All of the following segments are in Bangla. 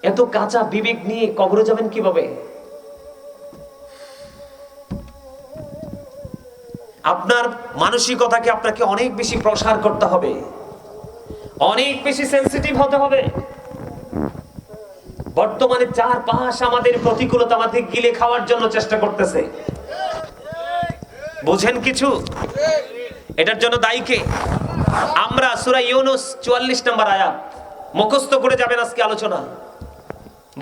এত কাঁচা বিবেক নিয়ে কবরে যাবেন কিভাবে? আপনার মানসিকতাকে আপনাকে অনেক বেশি প্রসার করতে হবে, অনেক বেশি সেনসিটিভ হতে হবে। বর্তমানে চারপাশ আমাদের প্রতিকূলতা আমাদের গিলে খাওয়ার জন্য চেষ্টা করতেছে। বুঝেন কিছু? এটার জন্য দায়ী কে? আমরা সূরা ইউনূস 44 নম্বর আয়াত মুখস্থ করে যাবেন আজকে আলোচনা।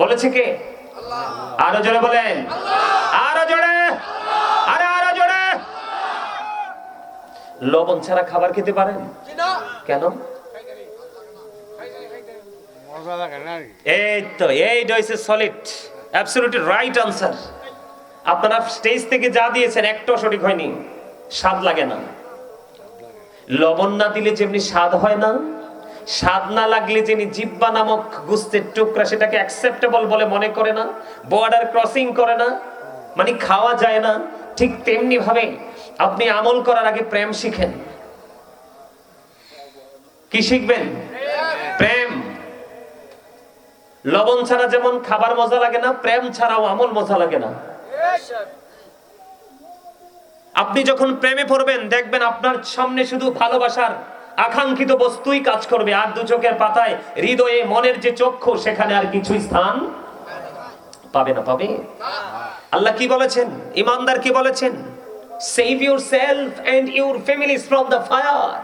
বলেছে কে? আল্লাহ। আরো জোরে বলেন আল্লাহ। আরো জোরে আরো জোরে। লবণ ছাড়া খাবার খেতে পারেন? কেন? এইটা হইছে সলিড, অ্যাবসলিউটলি রাইট আনসার। আপনারা স্টেজ থেকে যা দিয়েছেন একটাও সঠিক হয়নি। স্বাদ লাগে না। লবণ না দিলে যেমনি স্বাদ হয় না, স্বাদ না লাগলে যিনি জিহ্বা নামক গোস্তের টুকরা সেটাকে অ্যাকসেপ্টেবল বলে মনে করে না, বর্ডার ক্রসিং করে না, মানে খাওয়া যায় না, ঠিক তেমনি ভাবে আপনি আমল করার আগে প্রেম শিখেন। কি শিখবেন? প্রেম। লবণ ছাড়া যেমন খাবার মজা লাগে না, প্রেম ছাড়াও আমল মজা লাগে না। আপনি যখন প্রেমে পড়বেন দেখবেন আপনার সামনে শুধু ভালোবাসার আকাঙ্ক্ষিত বস্তুই কাজ করবে, আর দু চোখের পাতায় হৃদয়ে মনের যে চক্ষু সেখানে আর কিছুই স্থান পাবে না। পাবে? আল্লাহ কি বলেছেন? ঈমানদার কি বলেছেন? Save yourself and your families from the fire.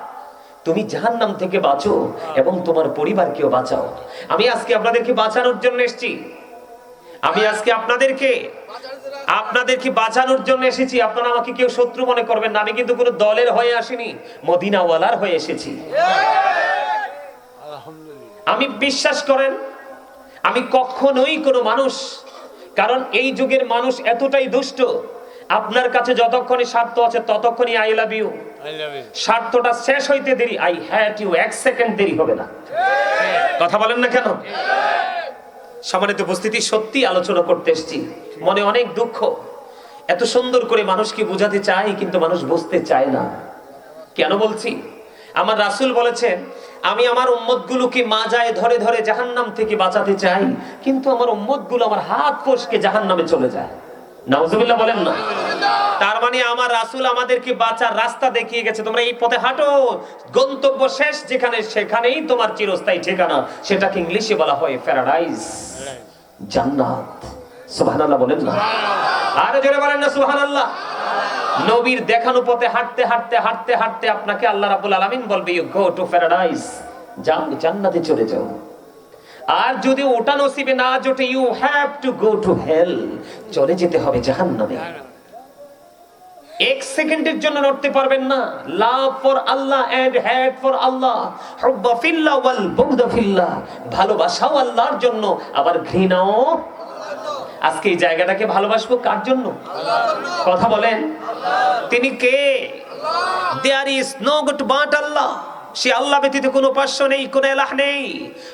তুমি জাহান্নাম থেকে বাঁচো এবং তোমার পরিবারকেও বাঁচাও। আমি আজকে আপনাদেরকে বাঁচানোর জন্য এসেছি। আমি আজকে আপনাদেরকে বাঁচানোর জন্য এসেছি। আপনারা আমাকে কেউ শত্রু মনে করবেন না। আমি কিন্তু কোনো দলের হয়ে আসিনি, মদিনাওয়ালার হয়ে এসেছি। আমি বিশ্বাস করেন, আমি কখনোই কোনো মানুষ, কারণ এই যুগের মানুষ এতটাই দুষ্ট, আপনার কাছে যতক্ষণই স্বার্থ আছে ততক্ষণই আই লাভ ইউ। স্বার্থটা শেষ হইতে দেরি, আই হ্যাট ইউ, এক সেকেন্ড দেরি হবে না। কথা বলেন না কেন? সম্মানিত উপস্থিতি, সত্যি আলোচনা করতে এসেছি। মনে অনেক দুঃখ। এত সুন্দর করে মানুষকে বোঝাতে চাই কিন্তু মানুষ বুঝতে চায় না। কেন বলছি? আমার রাসূল বলেছেন, আমি আমার উম্মতগুলোকে মাজায় ধরে ধরে জাহান্নাম থেকে বাঁচাতে চাই, কিন্তু আমার উম্মতগুলো আমার হাত ফসকে জাহান্নামে চলে যায়। নাউজুবিল্লাহ বলেন না? তার মানে আমার রাসূল আমাদেরকে বাঁচার রাস্তা দেখিয়ে গেছে। তোমরা এই পথে হাঁটো, গন্তব্য শেষ যেখানে সেখানেই তোমার চিরস্থায়ী ঠিকানা। সেটাকে ইংলিশে বলা হয় প্যারাডাইস, জান্নাত। সুবহানাল্লাহ বলেন না? আরে জোরে বলেন না সুবহানাল্লাহ। নবীর দেখানো পথে হাঁটতে হাঁটতে হাঁটতে হাঁটতে আপনাকে আল্লাহ রাব্বুল আলামিন বলবে, ইউ গো টু প্যারাডাইস, যাও জান্নাতে চলে যাও। আর যদি ওটা নসিবে না জোটে, you have to go to hell, চলে যেতে হবে জাহান্নামে। এক সেকেন্ডের জন্য নড়তে পারবেন না। Love for Allah and hate for Allah, হুব্বা ফিল্লাহ ওয়াল বুগদা ফিল্লাহ, ভালোবাসাও আল্লাহর জন্য আবার ঘৃণাও। আজকে এই জায়গাটাকে ভালোবাসবো কার জন্য? কথা বলেন। তিনি কে? There is no god but Allah. সে আল্লাহ ব্যতীত কোনো উপাস্য নেই, কোনো ইলাহ নেই।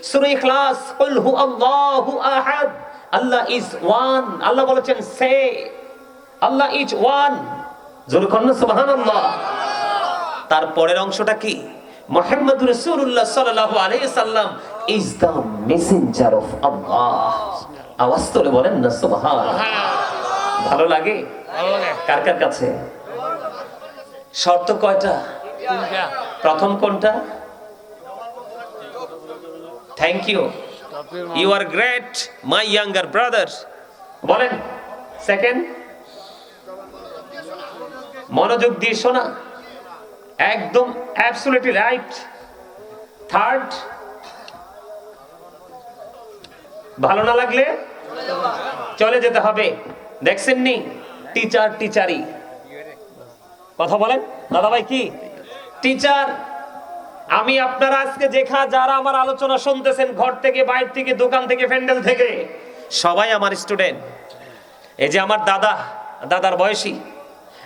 সূরা ইখলাস, কুল হু আল্লাহু আহাদ, আল্লাহ ইজ ওয়ান। আল্লাহ বলেছেন সে আল্লাহ ইজ ওয়ান। জোরে বলুন সুবহানাল্লাহ। তার পরের অংশটা কি? মুহাম্মদুর রাসূলুল্লাহ সাল্লাল্লাহু আলাইহি সাল্লাম ইজ দ্য মেসেঞ্জার অফ আল্লাহ। আওয়াজ তোলে বলেন না সুবহানাল্লাহ। ভালো লাগে? কার কার কাছে? শর্ত কয়টা? প্রথম কোনটা? Thank you, you are great my younger brother. বলেন। সেকেন্ড, মনোযোগ দিয়ে শোনা, একদম অ্যাবসলিউটলি রাইট। থার্ড, ভালো না লাগলে চলে যেতে হবে। দেখছেন নি? টিচার টিচারই। কথা বলেন দাদা ভাই, কি টিচার? আমি আপনারা আজকে যারা আমার আলোচনা শুনতেছেন, ঘর থেকে, বাইরে থেকে, দোকান থেকে, প্যান্ডেল থেকে, সবাই আমার স্টুডেন্ট। এই যে আমার দাদার বয়সী,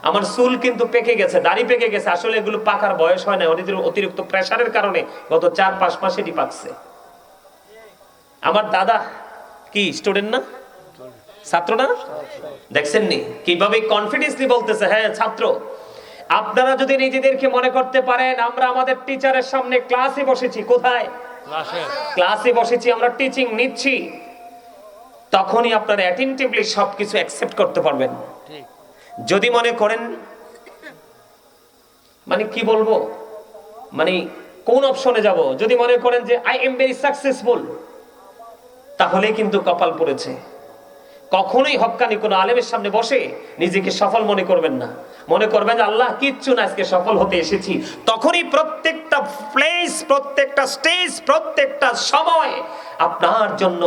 আমার চুল কিন্তু পেকে গেছে, দাড়ি পেকে গেছে। আসলে এগুলো পাকার বয়স হয় না, অতিরিক্ত প্রেসারের কারণে গত 4-5 মাস এটি পাকছে। আমার দাদা কি স্টুডেন্ট না? ছাত্র না? দেখছেন নি কিভাবে কনফিডেন্সলি বলতেছে, হ্যাঁ ছাত্র। আপনারা যদি নিজেদেরকে মনে করতে পারেন আমরা আমাদের টিচারের সামনে ক্লাসে বসেছি, কোথায়? ক্লাসে বসেছি, আমরা টিচিং নিচ্ছি, তখনই আপনারা অ্যাটেনটিভলি সবকিছু অ্যাকসেপ্ট করতে পারবেন। যদি মনে করেন মানে কি বলবো, মানে কোন অপশনে যাব, যদি মনে করেন যে আই এম ভেরি সাকসেসফুল, তাহলে কিন্তু কপাল পড়েছে। কখনোই হক্কানি কোন আলেমের সামনে বসে নিজেকে সফল মনে করবেন না। মনে করবেন যে আল্লাহ কিচ্ছু না, আজকে সফল হতে এসেছি। তখনই প্রত্যেকটা প্লেস, প্রত্যেকটা স্টেজ, প্রত্যেকটা সময় আপনার জন্য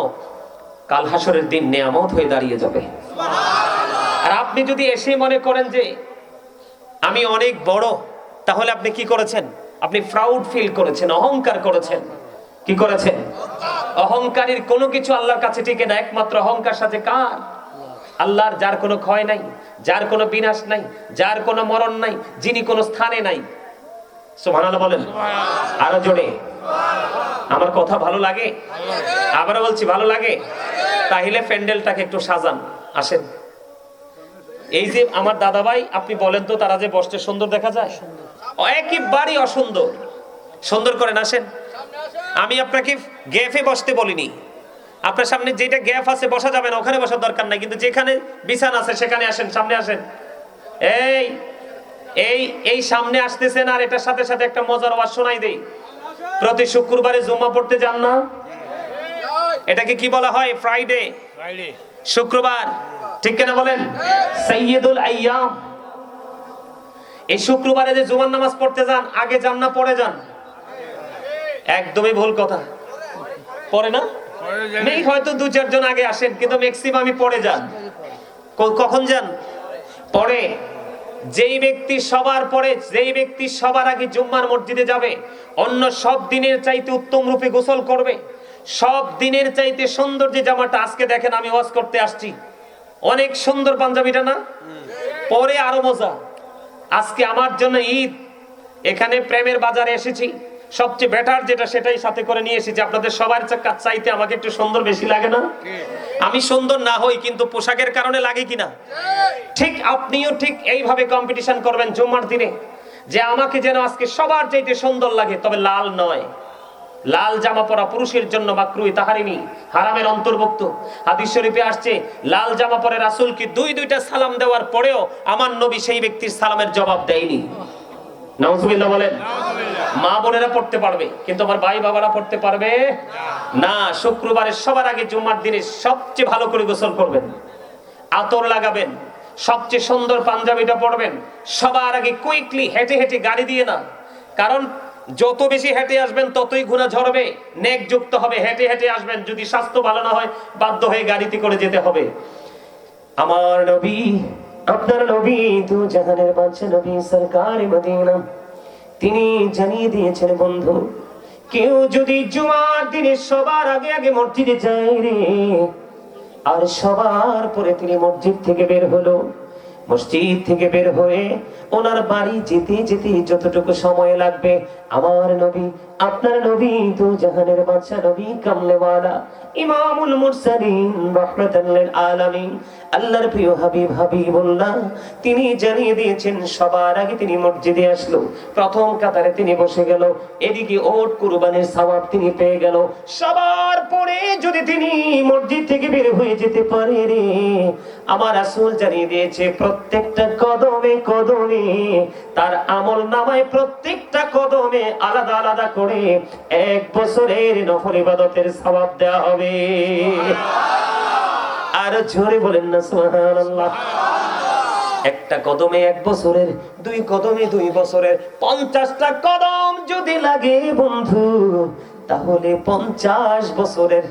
কাল হাসরের দিন নেয়ামত হয়ে দাঁড়িয়ে যাবে। আর আপনি যদি এসে মনে করেন যে আমি অনেক বড়, তাহলে আপনি কি করেছেন? আপনি প্রাউড ফিল করেছেন, অহংকার করেছেন। কি করেছেন? অহংকারীর কোনো কিছু আল্লাহর কাছে টিকে না, একমাত্র অহংকার সাথে কার? আল্লাহর, যার কোনো ক্ষয় নাই, যার কোনো বিনাশ নাই, যার কোনো মরণ নাই, যিনি কোনো স্থানে নাই। সুবহানাল্লাহ বলেন আরো জোরে। আমার কথা ভালো লাগে? আবারও বলছি, ভালো লাগে? তাহলে প্যান্ডেলটাকে একটু সাজান, আসেন। এই যে আমার দাদা ভাই, আপনি বলেন তো তারা যে বসতে সুন্দর দেখা যায়? একেবারেই অসুন্দর। সুন্দর করেন, আসেন। আমি আপনাকে গ্যাপে বসতে বলিনি। আপনার সামনে যেটা গ্যাপ আছে বসা যাবে না, ওখানে বসার দরকার নাই, কিন্তু যেখানে বিছানা আছে সেখানে আসেন, সামনে আসেন। এই এই এই সামনে আসতেছেন। আর এটার সাথে সাথে একটা মজার ওয়াজ শোনাই দেই। প্রতি শুক্রবারে জুম্মা পড়তে যান না? এটাকে কি বলা হয়? ফ্রাইডে, শুক্রবার, ঠিক কিনা বলেন? সাইয়্যিদুল আইয়াম। এই শুক্রবারে যে জুমার নামাজ পড়তে যান, আগে যান না পরে যান? একদমই ভুল কথা। পরে না? নেই, হয়তো দু চারজন আগে আসেন, কিন্তু ম্যাক্সিমামই পরে যান। কখন যান? পরে। যেই ব্যক্তি সবার পরে, যেই ব্যক্তি সবার আগে জুম্মার মসজিদে যাবে, অন্য সব দিনের চাইতে উত্তম রূপে গোসল করবে, সব দিনের চাইতে সুন্দর যে জামাটা, আজকে দেখেন আমি ওয়াজ করতে আসছি, অনেক সুন্দর পাঞ্জাবিটা না? পরে আরো মজা। আজকে আমার জন্য ঈদ, এখানে প্রেমের বাজারে এসেছি, সবচেয়ে বেটার যেটা সেটাই সাথে করে নিয়ে এসেছি। আপনাদের সবার চাইতে আমাকে একটু সুন্দর বেশি লাগে না? আমি সুন্দর না হই, কিন্তু পোশাকের কারণে লাগে কিনা? ঠিক আপনিও ঠিক এইভাবে কম্পিটিশন করবেন জুম্মার দিনে, যে আমাকে যেন আজকে সবার চাইতে সুন্দর লাগে। তবে লাল নয়। লাল জামা পরা পুরুষের জন্য মাকরুহ তাহরিমি, হারামের অন্তর্ভুক্ত। হাদিস শরীফে আসছে, লাল জামা পরে রাসূলকে দুইটা সালাম দেওয়ার পরেও আমার নবী সেই ব্যক্তির সালামের জবাব দেয়নি। নাউজুবিল্লাহ বলেন। মা বোনেরা পড়তে পারবে, কিন্তু আমার ভাই বাবারা পড়তে পারবে না। শুক্রবারে সবার আগে জুম্মার দিনে সবচেয়ে ভালো করে গোসল করবেন, আতর লাগাবেন, সবচেয়ে সুন্দর পাঞ্জাবিটা পরবেন, সবার আগে কুইকলি হেঁটে হেঁটে, গাড়ি দিয়ে না। কারণ যত বেশি হেঁটে আসবেন ততই গুনাহ ঝরবে, নেক যুক্ত হবে। হেঁটে হেঁটে আসবেন, যদি স্বাস্থ্য ভালো না হয় বাধ্য হয়ে গাড়িতে করে যেতে হবে। আমার নবী, আপনার নবী, দু জাহানের বাদশা নবী সরকারে মদিনা, তিনি জানিয়ে দিয়েছেন, বন্ধু, কেউ যদি জুমার দিনে সবার আগে আগে মসজিদে যায় রে, আর সবার পরে তিনি মসজিদ থেকে বের হলো, মসজিদ থেকে বের হয়ে ওনার বাড়ি যেতে যেতে যতটুকু সময় লাগবে, আমার নবী, আপনার নবী, দু জাহানের বাদশা নবী, কামলেওয়ালা, ইমামুল মুরসালিন, রাহমাতাল লিল আলামিন, আল্লাহর প্রিয় হাবিব হাবিবুল্লাহ, তিনি জানিয়ে দিয়েছেন সবার আগে তিনি মসজিদে আসলো, প্রথম কাতারে তিনি বসে গেল, এদিকে ওট কুরবানির সওয়াব তিনি পেয়ে গেল। সবার পরে যদি তিনি মসজিদ থেকে বের হয়ে যেতে পারে রে, আমার রাসূল জানিয়ে দিয়েছে প্রত্যেকটা কদমে কদমে তার আমল নামায়, প্রত্যেকটা কদমে আলাদা আলাদা করে 1 বছরের নফল ইবাদতের সওয়াব দেওয়া হবে। আর জোরে বলেন না সুবহানাল্লাহ। একটা কদমে 1 বছরের, 2 কদমে 2 বছরের, 50টা কদম যদি লাগে বন্ধু, তাহলে 50 বছরের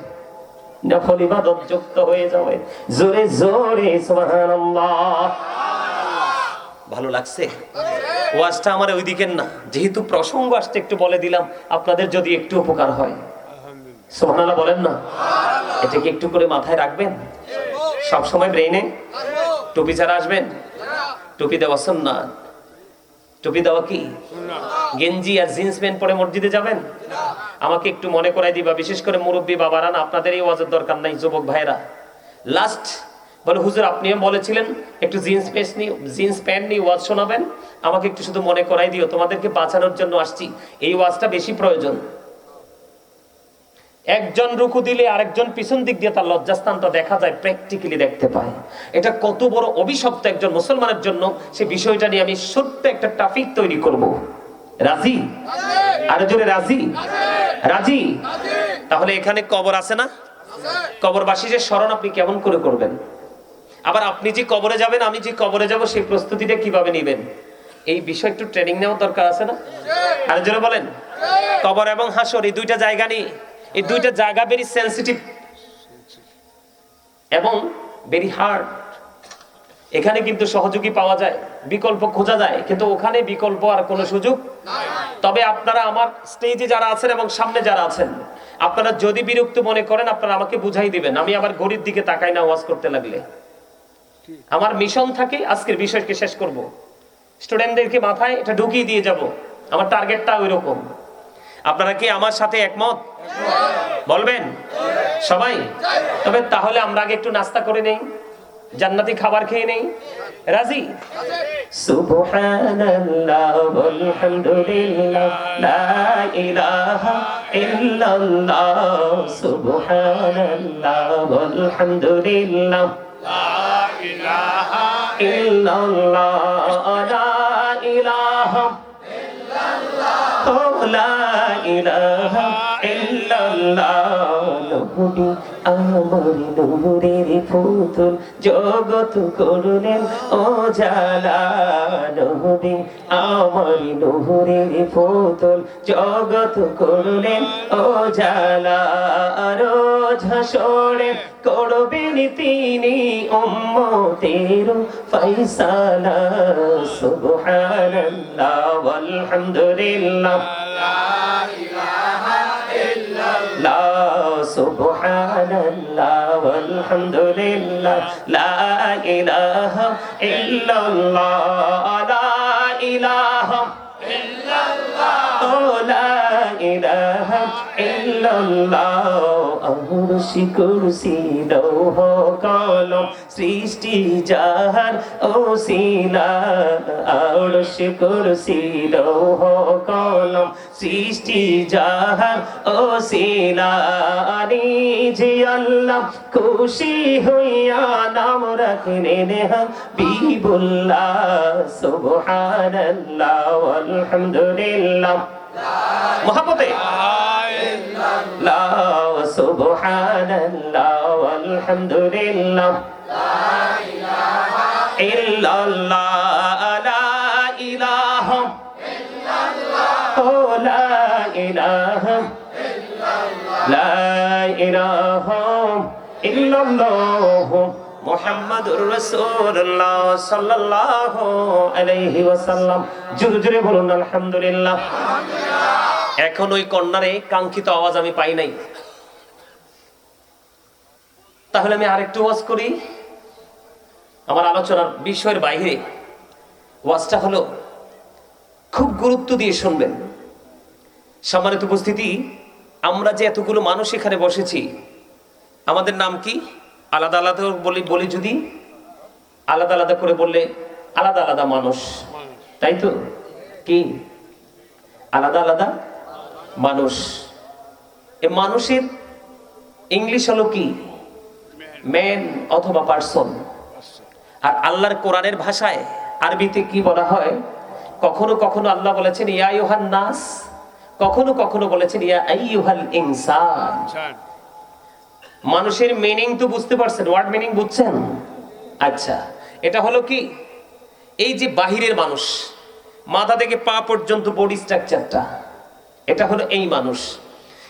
নফল ইবাদত যুক্ত হয়ে যাবে। জোরে জোরে সুবহানাল্লাহ। ভালো লাগছে? ওয়াজটা আমার ওই দিকের না, যেহেতু প্রসঙ্গ আসছে একটু বলে দিলাম, আপনাদের যদি একটু উপকার হয়। সুবহানাল্লাহ বলেন না? এটাকে একটু করে মাথায় রাখবেন সব সময় ব্রেইনে। টুপি ছাড়া আসবেন? টুপি দেওয়া সুন্নাত। টুপি দেওয়া কি? গেঞ্জি আর জিন্স প্যান্ট পরে মসজিদে যাবেন? আমাকে একটু মনে করাই দিবা, বিশেষ করে মুরব্বী বাবারা না, আপনাদের এই ওয়াজের দরকার নাই, যুবক ভাইরা। লাস্ট বলে, হুজুর আপনিও বলেছিলেন একটু জিন্স প্যান্ট নিয়ে ওয়াজ শোনাবেন, আমাকে একটু শুধু মনে করাই দিও, তোমাদেরকে বাঁচানোর জন্য আসছি, এই ওয়াজটা বেশি প্রয়োজন। একজন রুকু দিলে আরেকজন পিছন দিক দিয়ে তার লজ্জাস্থানটা দেখা যায়, প্র্যাকটিক্যালি দেখতে পায়। এটা কত বড় অভিশপ্ত একজন মুসলমানের জন্য, সেই বিষয়টা নিয়ে আমি সত্য একটা টপিক তৈরি করব। রাজি? আরো জোরে রাজি? রাজি? তাহলে এখানে কবর আছে না? কবরবাসী যে স্মরণ আপনি কেমন করে করবেন? আবার আপনি যে কবরে যাবেন, আমি যে কবরে যাব, সেই প্রস্তুতিটা কিভাবে নেবেন? এই বিষয় একটু ট্রেনিং নেওয়ার দরকার আছে না? আরো জোরে বলেন। কবর এবং হাসর এই দুইটা জায়গা নিয়ে, এই দুইটা জায়গা ভেরি সেন্সিটিভ এবং ভেরি হার্ড। এখানে কিন্তু সহযোগী পাওয়া যায়, বিকল্প খোঁজা যায়, কিন্তু ওখানে বিকল্প আর কোনো সুযোগ নাই। তবে আপনারা আমার স্টেজে যারা আছেন এবং সামনে যারা আছেন, আপনারা যদি বিরক্ত মনে করেন, আপনারা আমাকে বুঝাই দিবেন। আমি আবার ঘড়ির দিকে তাকাই না ওয়াজ করতে লাগলে। আমার মিশন থাকে আজকের বিষয়কে শেষ করব, স্টুডেন্টদেরকে মাথায় এটা ঢুকিয়ে দিয়ে যাব। আমার টার্গেটটা ওই রকম। আপনারা কি আমার সাথে একমত? বলবেন সবাই? তবে তাহলে আমরা আগে একটু নাস্তা করে নেই, জান্নাতি খাবার খেয়ে নেই। রাজি? সুবহানাল্লাহ ওয়ালহামদুলিল্লাহ লা ইলাহা ইল্লাল্লাহ, সুবহানাল্লাহ ওয়ালহামদুলিল্লাহ লা ইলাহা ইল্লাল্লাহ, লা ইলাহা ইল্লাল্লাহ, লা ইলাহা ইল্লাল্লাহ। নবী আমার নূরের পুতুল, জগৎ করলেন উজালা। নবী আমার নূরের পুতুল, জগৎ করলেন উজালা। রোজ হাসরে করবেন তিনি উম্মতের ফয়সালা। সুবহানাল্লাহ ওয়ালহামদুলিল্লাহ লা ইলাহা ইল্লাল্লাহ, সুবহানাল্লাহ ওয়ালহামদুলিল্লাহ লা ইলাহা ইল্লাল্লাহ, লা ইলাহা ইল্লাল্লাহ, লা ইলাহা ইল্লাল্লাহ। আরশি কুরসি লৌহ কলম সৃষ্টি যাহার ওসিলা। আরশি কুরসি লৌহ কলম সৃষ্টি যাহার ওসিলা। নিজে আল্লাহ খুশি হইয়া নাম রাখলেন হাবিবুল্লাহ। সুবহানাল্লাহ ওয়ালহামদুলিল্লাহ মহব্বতে লা, সুবহানাল্লাহ ওয়ালহামদুলিল্লাহ লা ইলাহা ইল্লাল্লাহ, লা ইলাহা ইল্লাল্লাহ, লা ইলাহা ইল্লাল্লাহ, লা ইলাহা ইল্লাল্লাহ মুহাম্মাদুর রাসূলুল্লাহ সাল্লাল্লাহু আলাইহি ওয়াসাল্লাম। জোরে জোরে বলুন আলহামদুলিল্লাহ। এখন ওই কর্নারে কাঙ্ক্ষিত আওয়াজ আমি পাই নাই, তাহলে আমি আরেকটু ওয়াজ করি। আমার আলোচনার বিষয়ের বাইরে ওয়াজটা হলো, খুব গুরুত্ব দিয়ে শুনবেন। সম্মানিত উপস্থিতি, আমরা যে এতগুলো মানুষ এখানে বসেছি, আমাদের নাম কি? আলাদা আলাদা বলি যদি আলাদা আলাদা করে বললে আলাদা আলাদা মানুষ, তাই তো? কি আলাদা আলাদা মানুষ? এ মানুষের ইংলিশ হলো কি? ম্যান অথবা পারসন। আর আল্লাহর কোরআনের ভাষায় আরবিতে কি বলা হয়? কখনো কখনো আল্লাহ বলেছেন ইয়া আইয়ুহান নাস, কখনো কখনো বলেছেন ইয়া আইয়ুহাল ইনসান। মানুষের মিনিং তো বুঝতে পারছেন? ওয়ার্ড মিনিং বুঝছেন? আচ্ছা, এটা হলো কি? এই যে বাহিরের মানুষ, মাথা থেকে পা পর্যন্ত বডি স্ট্রাকচারটা, এটা হলো এই মানুষ।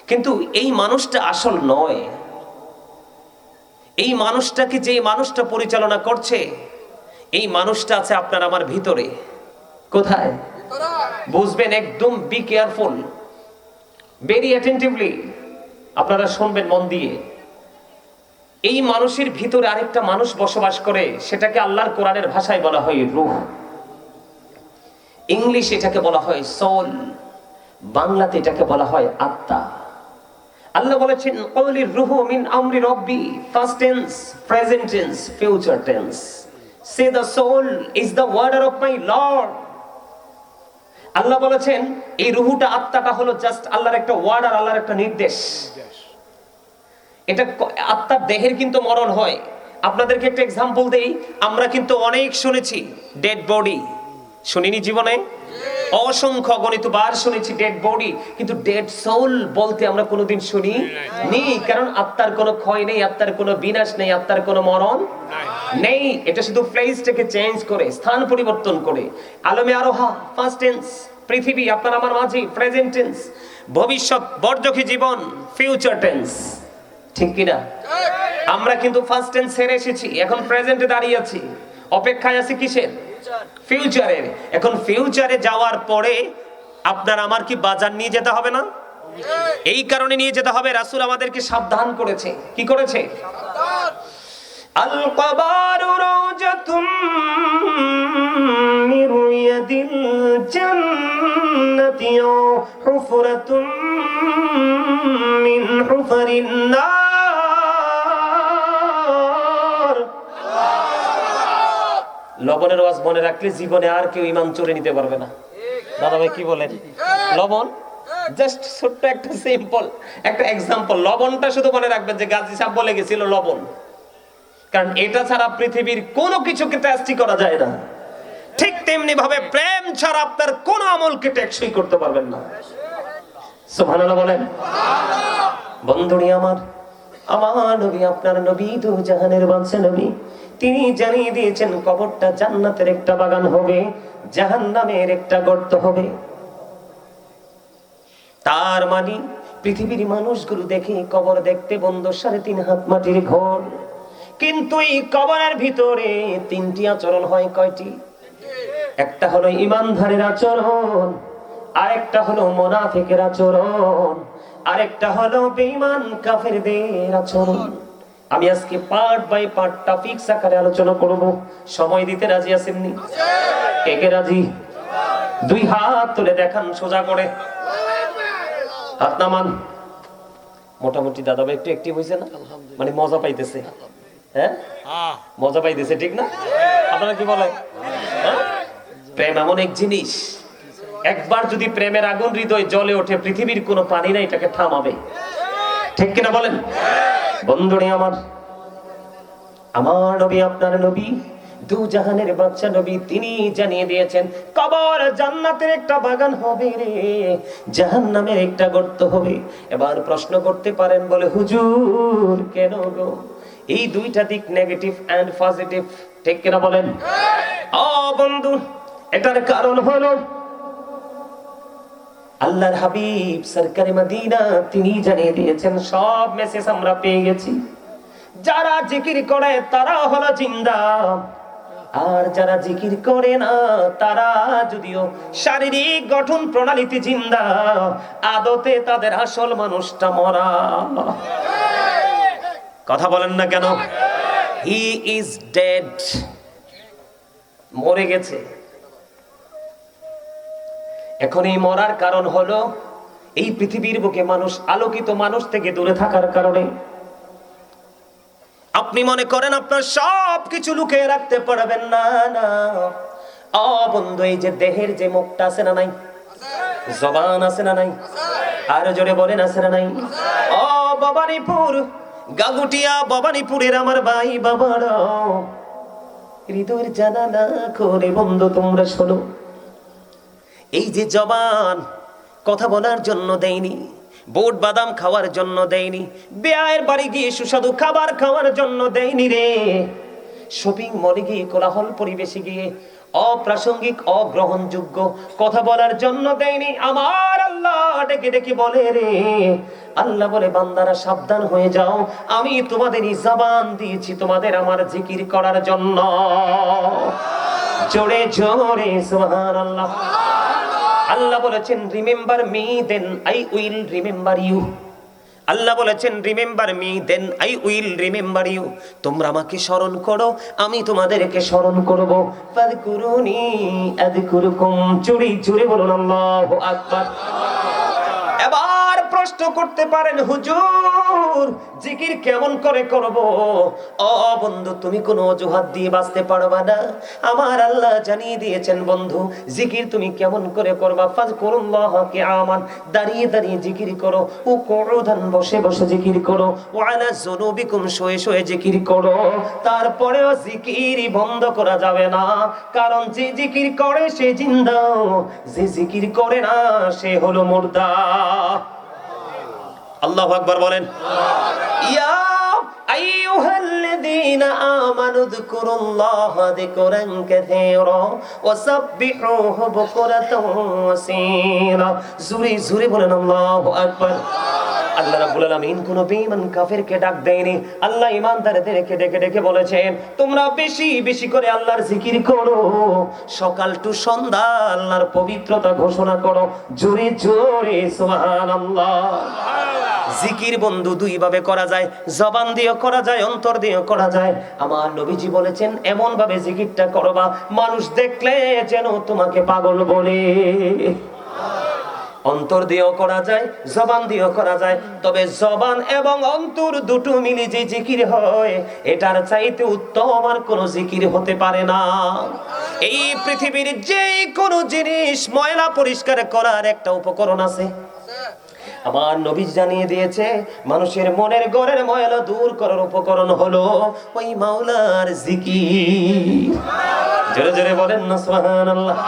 কিন্তু এই মানুষটা আসল নয়। এই মানুষটাকে যে মানুষটা পরিচালনা করছে, এই মানুষটা আছে আপনার আমার ভিতরে। কোথায়? বুঝবেন একদম। বি কেয়ারফুল, ভেরি অ্যাটেন্টিভলি আপনারা শুনবেন মন দিয়ে। এই মানুষের ভিতরে আরেকটা মানুষ বসবাস করে, সেটাকে আল্লাহর কোরআনের ভাষায় বলা হয় রূহ। ইংলিশ এটাকে বলা হয় সোল, বাংলাতে এটাকে বলা হয় আত্মা। আল্লাহ বলেছেন ক্বালির রূহু মিন আমরি রাব্বি, first tense, present tense, future tense. Say the soul is the order of my Lord. আল্লাহ বলেছেন এই রূহটা, আত্মাটা হলো জাস্ট আল্লাহর একটা ওয়ার্ড আর আল্লাহর একটা নির্দেশ। এটা আত্মার দেহের কিন্তু মরণ হয়। আপনাদেরকে একটা এক্সাম্পল দেই, আমরা কিন্তু অনেক শুনেছি ডেড বডি, শুনিনি জীবনে? অসংখ্য গণিত বার শুনেছি ডেড বডি, কিন্তু ডেড সোল বলতে আমরা কোনোদিন শুনি নি। কারণ আত্মার কোনো ক্ষয় নেই, আত্মার কোনো বিনাশ নেই, আত্মার কোনো মরণ নেই। এটা শুধু প্লেসটাকে চেঞ্জ করে, স্থান পরিবর্তন করে। আলমে আরোহা ফার্স্ট টেন্স, পৃথিবী আপনার আমার মাঝে প্রেজেন্ট টেন্স, ভবিষ্যৎ বর্ধকি জীবন ফিউচার টেন্স, ঠিক কিনা? আমরা কিন্তু ফার্স্ট টেন্স ছেড়ে এসেছি, এখন প্রেজেন্টে দাঁড়িয়ে আছি, অপেক্ষায় আছি কিসের? ফিউচারের। এখন ফিউচারে যাওয়ার পরে আপনার আমার কি বাজার নিয়ে যেতে হবে না? এই কারণে নিয়ে যেতে হবে, রাসূল আমাদেরকে সাবধান করেছে। কি করেছে? আল কবারু রাওজাতুম মির রিয়াদিল জান্নাতি হুফরাতুম মিন হুফারিন নার। লবণের ওয়াজ মনে রাখলে জীবনে আর কেউ ঈমান চুরি নিতে পারবে না। দাদা ভাই কি বলেন? লবণ জাস্ট ছোট্ট একটা সিম্পল একটা এক্সাম্পল। লবণটা শুধু মনে রাখবেন যে গাজী সাহেব বলে গেছিল লবণ, কারণ এটা ছাড়া পৃথিবীর কোনো কিছুকে টেস্টি করা যায় না। ঠিক তেমনি ভাবে প্রেম ছাড়া আপনার কোন আমলকে টেকসই করতে পারবেন না। সুবহানাল্লাহ বলেন। বন্ধুনি আমার, আমার নবী আপনার নবী দু জাহানের বাদশা নবী, তিনি জানিয়ে দিয়েছেন কবরটা জান্নাতের একটা বাগান হবে, জাহান্নামের একটা গর্ত হবে। তার মানে পৃথিবীর মানুষগুলো দেখে কবর দেখতে বন্ধ 3.5 হাত মাটির ঘর, কিন্তু এই কবরের ভিতরে 3টি আচরণ হয়। কয়টি? একটা হলো ঈমানধারীর আচরণ, আরেকটা হলো মুনাফিকের আচরণ, আরেকটা হলো বেঈমান কাফেরদের আচরণ। আমি আজকে পার্ট বাই পার্ট টপিকস আকারে আলোচনা করব। সময় দিতে রাজি আছেন নি? কে কে রাজি? 2 হাত তুলে দেখান সোজা করে, হাত নামান। মোটামুটি দাদা ভাই একটু অ্যাক্টিভ হইছে না? মানে মজা পাইতেছে, হ্যাঁ মজা পাইতেছে, ঠিক না? আপনারা কি বলেন? প্রেম এমন এক জিনিস, একবার যদি প্রেমের আগুন হৃদয় জ্বলে ওঠে, পৃথিবীর কোনো পানি না এটাকে থামাবে, ঠিক কিনা বলেন? বন্ধুরে আমার, আমার নবী আপনার নবী দু জাহানের বাদশা নবী, তিনি জানিয়ে দিয়েছেন কবর জান্নাতের একটা বাগান হবে রে, জাহান্নামের একটা গর্ত হবে। এবার প্রশ্ন করতে পারেন বলে, হুজুর কেন গো? এই দুইটা দিক, নেগেটিভ এন্ড পজিটিভ, ঠিক কিনা বলেন? ও বন্ধু, এটার কারণ হলো আল্লাহর হাবিব সরকারে মদিনা তিনি জানিয়ে দিয়েছেন, সব মেসেজ আমরা পেয়ে গেছি। যারা জিকির করে তারা হলো জিন্দা, আর যারা জিকির করে না তারা যদিও শারীরিক গঠন প্রণালীতে জিন্দা, আদতে তাদের আসল মানুষটা মরা। কথা বলেন না কেন? হি ইজ ডেড, মরে গেছে। এখন এই মরার কারণ হলো এই পৃথিবীর বুকে মানুষ আলোকিত মানুষ থেকে দূরে থাকার কারণে। আপনি মনে করেন আপনার সব কিছু লুকিয়ে রাখতে পারবেন না, না ও বন্ধু, এই যে দেহের যে মুখটা আছে না নাই, জবান আছে না নাই, আর জোরে বলেন আছে না নাই? ও ভবানীপুর, গাগুটিয়া ভবানীপুরের আমার ভাই বাবারা, হৃদয়ের জানালা করে বন্ধু তোমরা শোনো, এই যে জবান কথা বলার জন্য দেয়নি, বুট বাদাম খাওয়ার জন্য দেয়নি, বিয়ের বাড়ি গিয়ে সুস্বাদু খাবার খাওয়ার জন্য দেয়নি রে, শপিং মলে গিয়ে কোলাহল পরিবেশে গিয়ে অপ্রাসঙ্গিক অগ্রহণযোগ্য কথা বলার জন্য দেয়নি। আমার আল্লাহ ডেকে ডেকে বলে রে, আল্লাহ বলে বান্দারা সাবধান হয়ে যাও, আমি তোমাদের জবান দিয়েছি তোমাদের আমার জিকির করার জন্য। জোরে জোরে সুবহানাল্লাহ। আল্লাহ বলেছেন remember me then I will remember you. আল্লাহ বলেছেন remember me then I will remember you. তোমরা আমাকে স্মরণ করো, আমি তোমাদেরকে স্মরণ করব। ফাযকুরুনি আযকুরুকুম। জোরে জোরে বলুন আল্লাহু আকবার। এবার প্রশ্ন করতে পারেন হুজুর, হুজুর জিকির কেমন করে করব? ও বন্ধু, তুমি কোনো অজুহাত দিয়ে বাঁচতে পারবা না। আমার আল্লাহ জানিয়ে দিয়েছেন বন্ধু, জিকির তুমি কেমন করে করবা। ফাযকুরুল্লাহ কিয়ামান, দাঁড়িয়ে দাঁড়িয়ে জিকির করো, ও কুউদান, বসে বসে জিকির করো, ও আলা যুনুবিকুম, শুয়ে শুয়ে জিকির করো। তারপরেও জিকির বন্ধ করা যাবে না, কারণ যে জিকির করে সে জিন্দা, যে জিকির করে না সে হলো মুর্দা। আল্লাহু আকবার বলেন। ইয়া আইয়ুহাল্লাযীনা আমানু যকুরুল্লাহা যিকরান কাসীরা ওয়া সাব্বিহুহু বুকরাতাও ওয়া আসীলা। জোরে জোরে বলেন আল্লাহু আকবার। আল্লাহ রাব্বুল আলামিন কোন বেঈমান কাফেরকে ডাক দেয়নি। আল্লাহ ঈমানদারদেরকে ডেকে ডেকে বলেছেন, তোমরা বেশি বেশি করে আল্লাহর জিকির করো, সকাল টু সন্ধ্যা আল্লাহর পবিত্রতা ঘোষণা করো। জোরে জোরে সুবহানাল্লাহ। জিকির বন্ধু দুই ভাবে করা যায়, জবান দিয়েও করা যায়, অন্তর দিয়েও করা যায়। আমার নবীজি বলেছেন, এমন ভাবে জিকিরটা করবা মানুষ দেখলে যেন তোমাকে পাগল বলে। অন্তর দিয়েও করা যায়, জবান দিয়েও করা যায়, তবে জবান এবং অন্তর দুটো মিলে যে জিকির হয়, এটার চাইতে উত্তম আর কোনো জিকির হতে পারে না। এই পৃথিবীর যে কোনো জিনিস ময়লা পরিষ্কার করার একটা উপকরণ আছে। আমার নবী জানিয়ে দিয়েছে, মানুষের মনের ঘরের ময়লা দূর করার উপকরণ হলো ওই মাওলার জিকির। জোরে জোরে বলেন না সুবহানাল্লাহ।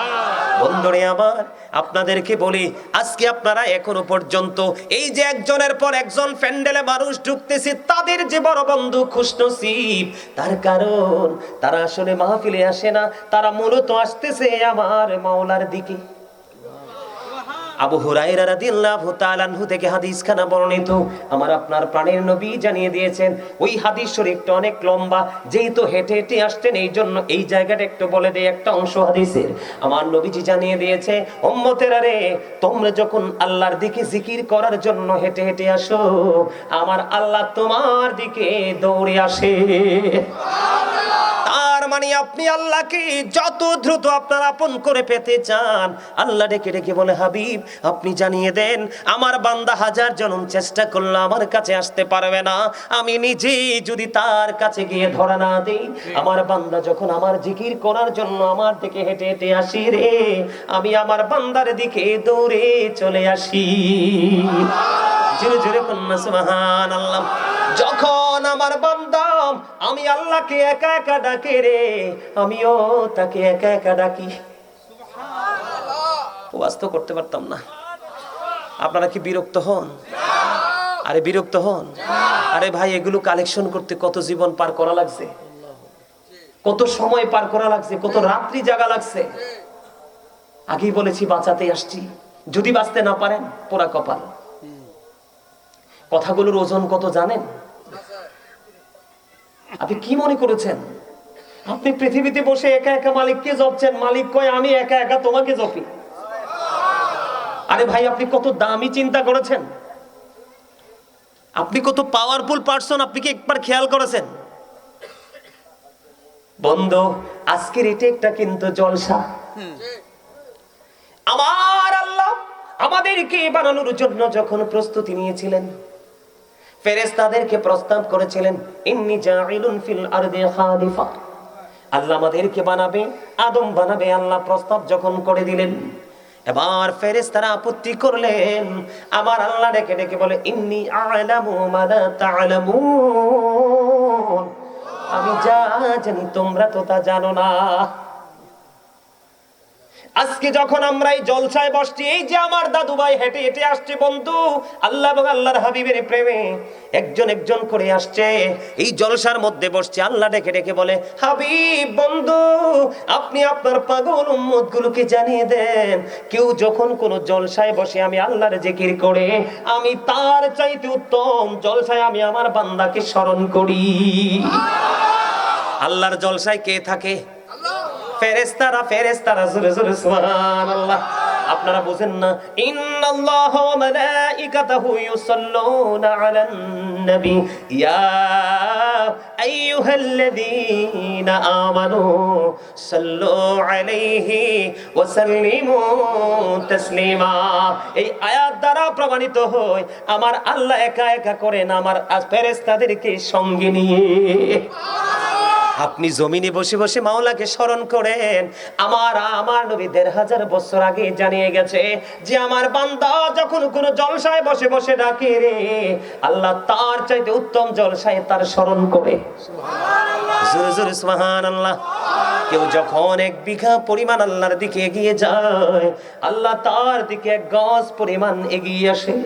বন্ধুরে আমার, আপনাদেরকে বলি, আজকে আপনারা এখনো পর্যন্ত এই যে একজনের পর একজন প্যান্ডেলে মানুষ ঢুকতেছে, তাদের যে বড় বন্ধু খুশনসিব, তার কারণ তারা আসলে মাহফিলে আসে না, তারা মূলত আসতেছে আমার মাওলার দিকে। আবু হুরায়রা রাদিয়াল্লাহু তাআলা আনহু থেকে হাদিসখানা বর্ণিত, আমার আপনার প্রাণের নবী জানিয়ে দিয়েছেন। ওই হাদিস শরীফটা অনেক লম্বা, যেহেতু হেঁটে হেঁটে আসতেন এই জন্য এই জায়গাটা একটু বলে দেই একটা অংশ হাদিসের। আমার নবীজি জানিয়ে দিয়েছে, উম্মতেরা রে, তোমরা যখন আল্লাহর দিকে জিকির করার জন্য হেঁটে হেঁটে আসো, আমার আল্লাহ তোমার দিকে দৌড়ে আসে। মানে আপনি আল্লাহকে যত দ্রুত আপনার আপন করে পেতে চান, আল্লাহ ডেকে ডেকে বলে, হাবিব আপনি জানিয়ে দেন, আমার বান্দা হাজার জনম চেষ্টা করলে আমার কাছে আসতে পারবে না, আমি নিজেই যদি তার কাছে গিয়ে ধরা না দেই। আমার বান্দা যখন আমার জিকির করার জন্য আমার দিকে হেঁটে হেঁটে আসি রে, আমি আমার বান্দার দিকে দৌড়ে চলে আসি। জোরে জোরে কন্যা সুবহানাল্লাহ। যখন আমার বান্দা আমি আল্লাহকে একা একা ডাকে রে, আমিও তাকে একা একা ডাকি। বাস্তব করতে পারতাম না। আপনারা কি বিরক্ত হন? আরে বিরক্ত হন? আরে ভাই, এগুলো কালেকশন করতে কত জীবন পার করা লাগছে, কত সময় পার করা লাগছে, কত রাত্রি জাগা লাগছে। আগেই বলেছি বাঁচাতে আসছি, যদি বাঁচতে না পারেন পোড়া কপাল। কথাগুলোর ওজন কত জানেন? আপনি কি মনে করেছেন আপনি পৃথিবীতে বসে একা একা মালিককে জপছেন, মালিক কয় আমি একা একা তোমাকে জপি। আরে ভাই, আপনি কত দামি চিন্তা করেছেন, আপনি কত পাওয়ারফুল পারসন, আপনি কি একবার খেয়াল করেছেন? বন্ধু, আজকের এটা একটা কিন্তু জলসা। আমার আল্লাহ আমাদেরকে বানানোর জন্য যখন প্রস্তুতি নিয়েছিলেন, ফেরেশতাদেরকে প্রস্তাব করেছিলেন, ইন্নী জাইলুন ফিল আরদি খালিফা, আল্লাহ আমাদেরকে বানাবে, আদম বানাবে। আল্লাহ প্রস্তাব যখন করে দিলেন, এবার ফেরেশতারা আপত্তি করলেন। আমার আল্লাহ ডেকে ডেকে বলে, ইন্নী আ'লামু মা লা তা'লামুন, আমি যা জানি তোমরা তো তা জানো না। আজকে যখন আমরা এই জলসায় বসছি, এই যে আমার দাদু ভাই হেঁটে হেঁটে আসছে বন্ধু, আল্লাহ এবং আল্লাহর হাবিবের প্রেমে একজন একজন করে আসছে, এই জলসার মধ্যে বসছে। আল্লাহ ডেকে ডেকে বলে, হাবিব বন্ধু, আপনি আপনার পাগল উম্মত গুলোকে জানিয়ে দেন, কেউ যখন কোন জলসায় বসে আমি আল্লাহর জিকির করে, আমি তার চাইতে উত্তম জলসায় আমি আমার বান্দাকে স্মরণ করি। আল্লাহর জলসায় কে থাকে? ফেরেশতারা। ফেরেশতারা। জোরে জোরে সুবহানাল্লাহ। আপনারা বুঝেন না, ইন্নাল্লাহা ওয়া মালাইকাতাহু ইউসাল্লুনা আলান নবী ইয়া আইয়ুহাল্লাযীনা আমানু সাল্লু আলাইহি ওয়া সাল্লিমু তাসলিমা। এই আয়াত দ্বারা প্রমাণিত হয় আমার আল্লাহ একা একা করেন আমার ফেরেশতাদেরকে সঙ্গে নিয়ে। আপনি জমিনে বসে বসে মাওলাকে স্মরণ করেন। আমার নবী ১৫০০ বছর আগে জানিয়ে গেছে যে আমার বান্দা যখন কোনো জলসায় বসে বসে ডাকে রে, আল্লাহ তার চাইতে উত্তম জলসায় তার স্মরণ করে। সুবহানাল্লাহ, জোরে জোরে সুবহানাল্লাহ। কেউ যখন ১ বিঘা পরিমাণ আল্লাহর দিকে এগিয়ে যায়, আল্লাহ তার দিকে ১ গজ পরিমাণ এগিয়ে আসে।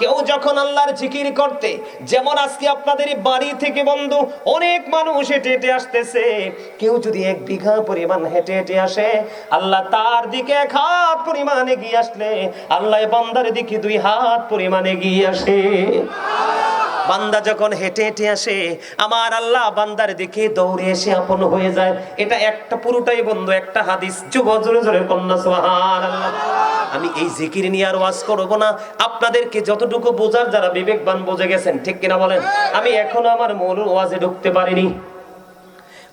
কেউ যখন আল্লাহর জিকির করতে, যেমন আজকে আপনাদের বাড়ি থেকে বন্ধু অনেক মানুষ হেঁটে হেঁটে আসতেছে, কেউ যদি ১ বিঘা পরিমাণ হেঁটে হেঁটে আসে, আল্লাহ তার দিকে ১ হাত পরিমাণ এগিয়ে আসলে আল্লাহ বান্দার দিকে ২ হাত পরিমাণ এগিয়ে আসে। বান্দা যখন হেঁটে হেঁটে আসে, আমার আল্লাহ বান্দার দিকে দৌড়ে এসে আপন হয়ে যায়। এটা একটা পুরোটাই বন্ধু একটা হাদিস। জোরে জোরে কন্যা সুবহানাল্লাহ। আমি এই জিকির নিয়ে আর ওয়াজ করব না, আপনাদেরকে যতটুকু বোঝার যারা বিবেকবান বুঝে গেছেন, ঠিক কিনা বলেন? আমি এখনো আমার মূল ওয়াজে ঢুকতে পারিনি।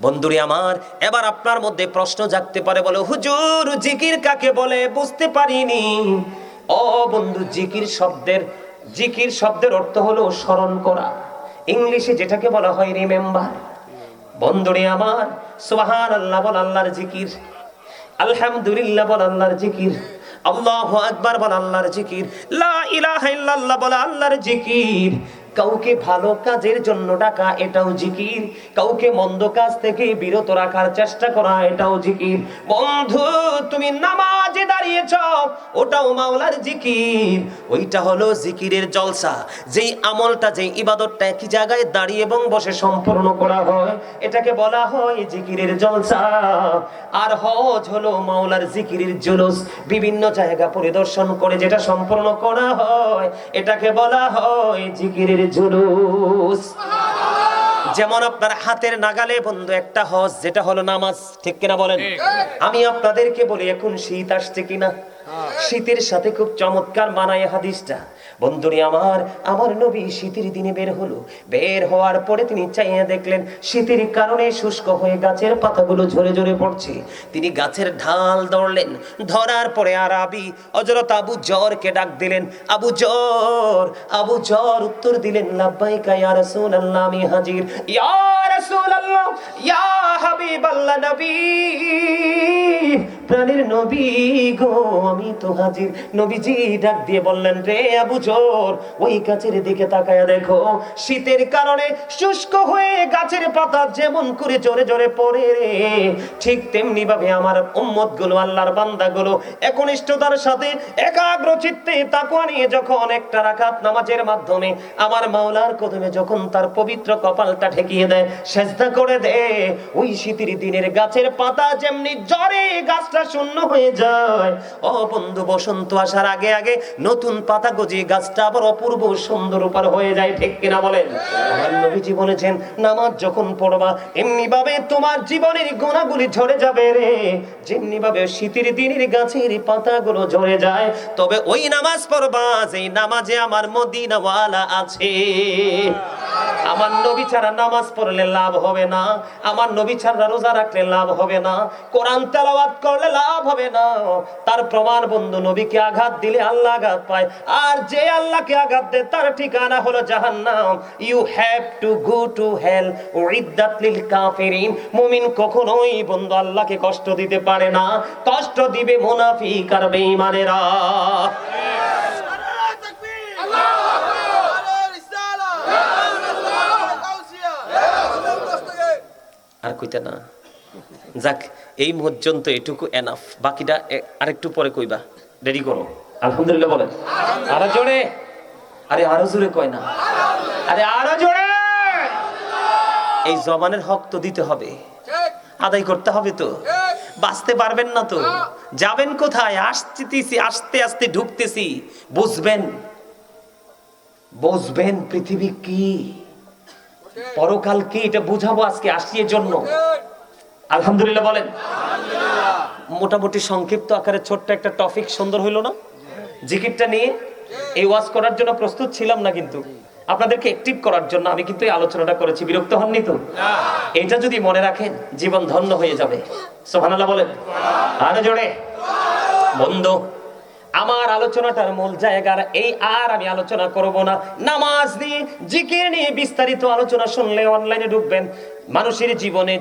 বন্ধুরে আমার, এবার আপনার মধ্যে প্রশ্ন জাগতে পারে, বলে হুজুর জিকির কাকে বলে বুঝতে পারিনি। ও বন্ধু, জিকির শব্দের অর্থ হলো স্মরণ করা। ইংলিশে যেটাকে বলা হয় রিমেম্বার। বন্ধুরে আমার, সুবহানাল্লাহ বল আল্লাহর জিকির, আলহামদুলিল্লাহ বল আল্লাহর জিকির, আল্লাহু আকবার বল আল্লাহর জিকির, লা ইলাহা ইল্লাল্লাহ বল আল্লাহর জিকির। কাউকে ভালো কাজের জন্য ডাকা, এটাও জিকির। কাউকে মন্দ কাজ থেকে বিরত রাখার চেষ্টা করা, এটাও জিকির। বন্ধু, তুমি নামাজে দাঁড়িয়েছ, ওটাও মাওলার জিকির। ওইটা হলো জিকিরের জলসা। যেই আমলটা, যেই ইবাদতটা একই জায়গায় দাঁড়িয়ে এবং বসে সম্পূর্ণ করা হয়, এটাকে বলা হয় জিকিরের জলসা। আর হজ হলো মাওলার জিকিরের জুলুস। বিভিন্ন জায়গা পরিদর্শন করে যেটা সম্পূর্ণ করা হয়, এটাকে বলা হয় জিকিরের জুলুস। যেমন আপনার হাতের নাগালে বন্ধু একটা হজ, যেটা হলো নামাজ, ঠিক কিনা বলেন? আমি আপনাদেরকে বলি, এখন শীত আসছে কিনা? শীতের সাথে খুব চমৎকার মানায় হাদিসটা। বন্ধুরে আমার নবী শীতের দিনে বের হলো। বের হওয়ার পরে তিনি চাইয়া দেখলেন শীতের কারণে শুষ্ক হয়ে গাছের পাতাগুলো ঝরে ঝরে পড়ছে। তিনি গাছের ঢাল ধরলেন, ধরার পরে আরবি হযরত আবু জরকে ডাক দিলেন। আবু জর উত্তর দিলেন, লাব্বাইকা ইয়া রাসূলুল্লাহ, আমি হাজির। ইয়া রাসূলুল্লাহ, ইয়া হাবিবাল্লাহ, নবী, প্রাণের নবী গো, আমি তো হাজির। নবীজি ডাক দিয়ে বললেন, রে আবু জর, ওই গাছের দিকে তাকায়া দেখো, শীতের কারণে শুষ্ক হয়ে গাছের পাতা যেমন করে জোরে জোরে পড়ে রে, ঠিক তেমনি ভাবে আমার উম্মত গুলো, আল্লাহর বান্দা গুলো একনিষ্ঠতার সাথে একাগ্র চিত্তে তাকওয়া নিয়ে যখন একটা রাকাত নামাজের মাধ্যমে আমার মাওলার কদমে যখন তার পবিত্র কপালটা ঠেকিয়ে দেয়, সেজদা করে দেয়, ওই শীতের দিনের গাছের পাতা যেমনি জ্বরে গাছটা শূন্য হয়ে যায়, ও বন্ধু, বসন্ত আসার আগে আগে নতুন পাতা গজিয়ে গাছটা আবার অপূর্ব সুন্দর রূপার হয়ে যায়, ঠিক কিনা বলেন? আমার নবীজি বলেছেন, নামাজ যখন পড়বা এমনি ভাবে তোমার জীবনের গুনাহগুলি ঝরে যাবে রে, যেমনি ভাবে শীতের দিনের গাছের পাতাগুলো ঝরে যায়। তবে ওই নামাজ পড়বা যেই নামাজে আমার মদিনাওয়ালা আছে। আমার নবী ছাড়া নামাজ পড়লে লাভ হবে না, আমার নবী ছাড়া রোজা রাখলে লাভ হবে না, কোরআন তেলাওয়াত করলে লাভ হবে না। তার প্রমাণ বন্ধু, নবীকে আঘাত দিলে আল্লাহ আঘাত পায়, আর যে আল্লাহকে আঘাত দেয় তার ঠিকানা হলো জাহান্নাম। You have to go to hell উইদ্দাত লিল কাফিরিন। মুমিন কখনোই বন্ধু আল্লাহকে কষ্ট দিতে পারে না, কষ্ট দিবে মুনাফিক আর বেঈমানেরা। আর কইতে না, যাক, এই পর্যন্ত এটুকু এনাফ। বাকিটা আরেকটু পরে কইবা, দেরি করো। আলহামদুলিল্লাহ বলেন আরো জোরে। আরে আরো জোরে কয় না, আরে আরো জোরে। এই জবানের হক তো দিতে হবে, আদায় করতে হবে তো, বাঁচতে পারবেন না তো, যাবেন কোথায়? আসতেছি, আস্তে আস্তে ঢুকতেছি, বুঝবেন পৃথিবী কি, পরকাল কি, এটা বুঝাবো আজকে আসির জন্য। আলহামদুলিল্লাহ বলেন। মোটামুটি সংক্ষিপ্ত আকারে ছোট্ট একটা টপিক সুন্দর হইলো না? জিকিরটা নিয়ে এই ওয়াজ করার জন্য প্রস্তুত ছিলাম না, কিন্তু আপনাদেরকে অ্যাক্টিভ করার জন্য আমি কিন্তু এই আলোচনাটা করেছি, বিরক্ত হননি তো? এটা যদি মনে রাখেন জীবন ধন্য হয়ে যাবে। সুবহানাল্লাহ বলেন আরো জোরে। বন্ধু, আমার আলোচনাটার মূল জায়গার এই আর আমি আলোচনা করব না। নামাজ নিয়ে, জিকির নিয়ে বিস্তারিত আলোচনা শুনলে অনলাইনে ঢুকবেন, মানুষের জীবনে